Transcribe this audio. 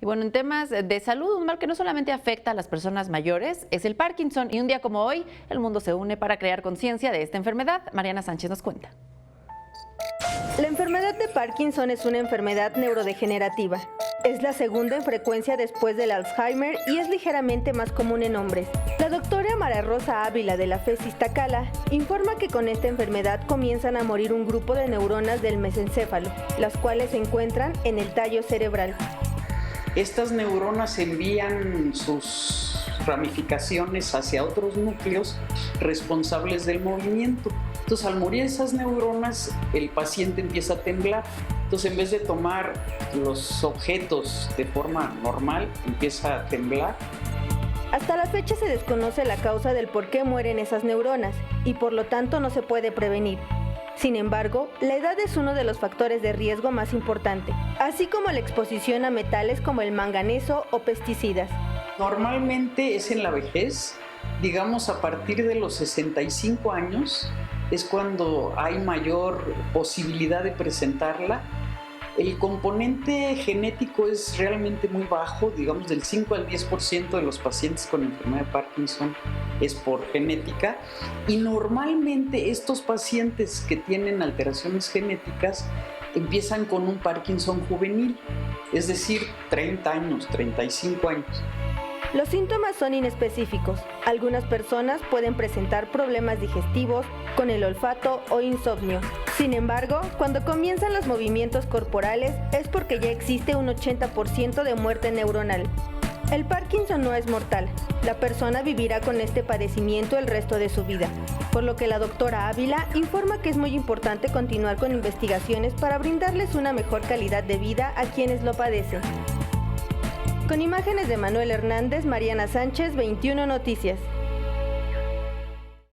Y bueno, en temas de salud, un mal que no solamente afecta a las personas mayores es el Parkinson. Y un día como hoy, el mundo se une para crear conciencia de esta enfermedad. Mariana Sánchez nos cuenta. La enfermedad de Parkinson es una enfermedad neurodegenerativa. Es la segunda en frecuencia después del Alzheimer y es ligeramente más común en hombres. La doctora María Rosa Ávila de la FES Iztacala informa que con esta enfermedad comienzan a morir un grupo de neuronas del mesencéfalo, las cuales se encuentran en el tallo cerebral. Estas neuronas envían sus ramificaciones hacia otros núcleos responsables del movimiento. Entonces, al morir esas neuronas, el paciente empieza a temblar. Entonces, en vez de tomar los objetos de forma normal, empieza a temblar. Hasta la fecha se desconoce la causa del por qué mueren esas neuronas y por lo tanto no se puede prevenir. Sin embargo, la edad es uno de los factores de riesgo más importante, así como la exposición a metales como el manganeso o pesticidas. Normalmente es en la vejez, digamos a partir de los 65 años, es cuando hay mayor posibilidad de presentarla. El componente genético es realmente muy bajo, digamos del 5 al 10% de los pacientes con enfermedad de Parkinson es por genética, y normalmente estos pacientes que tienen alteraciones genéticas empiezan con un Parkinson juvenil, es decir, 30 años, 35 años. Los síntomas son inespecíficos. Algunas personas pueden presentar problemas digestivos, con el olfato o insomnio. Sin embargo, cuando comienzan los movimientos corporales es porque ya existe un 80% de muerte neuronal. El Parkinson no es mortal. La persona vivirá con este padecimiento el resto de su vida, por lo que la doctora Ávila informa que es muy importante continuar con investigaciones para brindarles una mejor calidad de vida a quienes lo padecen. Con imágenes de Manuel Hernández, Mariana Sánchez, 21 Noticias.